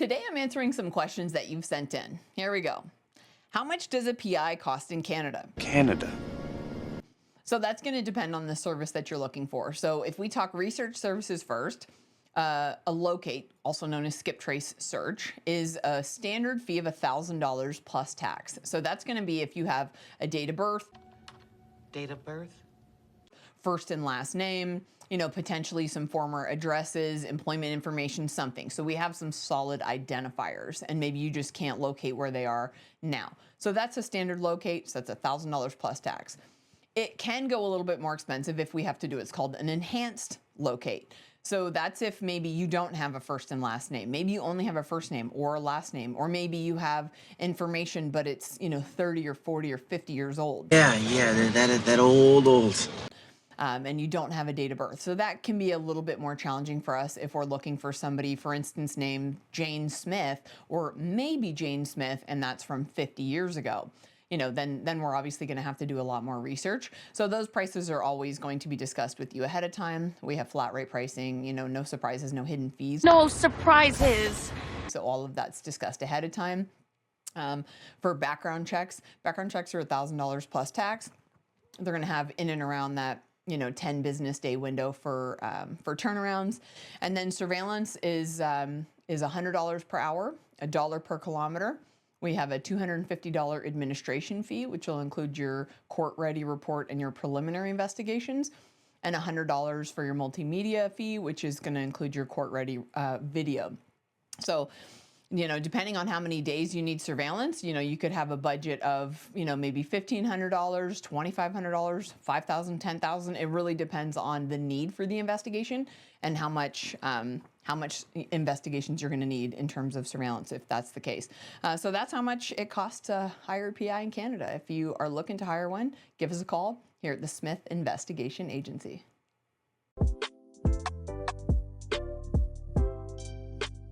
Today I'm answering some questions that you've sent in. Here we go. How much does a PI cost in Canada? Canada. So that's going to depend on the service that you're looking for. So if we talk research services first, a locate, also known as skip trace search, is a standard fee of $1,000 plus tax. So that's going to be if you have a date of birth, Date of birth? first and last name, potentially some former addresses, employment information, something. So we have some solid identifiers, and maybe you just can't locate where they are now. So that's a standard locate, so that's $1,000 plus tax. It can go a little bit more expensive if we have to do it's called an enhanced locate. So that's if maybe you don't have a first and last name. Maybe you only have a first name or a last name, or maybe you have information, but it's 30 or 40 or 50 years old. Yeah, that old. And you don't have a date of birth. So that can be a little bit more challenging for us if we're looking for somebody, for instance, named Jane Smith, or maybe Jane Smith, and that's from 50 years ago. Then we're obviously going to have to do a lot more research. So those prices are always going to be discussed with you ahead of time. We have flat rate pricing, no surprises, no hidden fees. No surprises. So all of that's discussed ahead of time. For background checks are $1,000 plus tax. They're going to have in and around that 10 business day window for turnarounds. And then surveillance is $100 per hour, $1 per kilometer. We have a $250 administration fee, which will include your court-ready report and your preliminary investigations, and $100 for your multimedia fee, which is going to include your court-ready video. So, depending on how many days you need surveillance, you could have a budget of, maybe $1,500, $2,500, $5,000, $10,000. It really depends on the need for the investigation and how much investigations you're going to need in terms of surveillance, if that's the case. So that's how much it costs to hire a PI in Canada. If you are looking to hire one, give us a call here at the Smith Investigation Agency.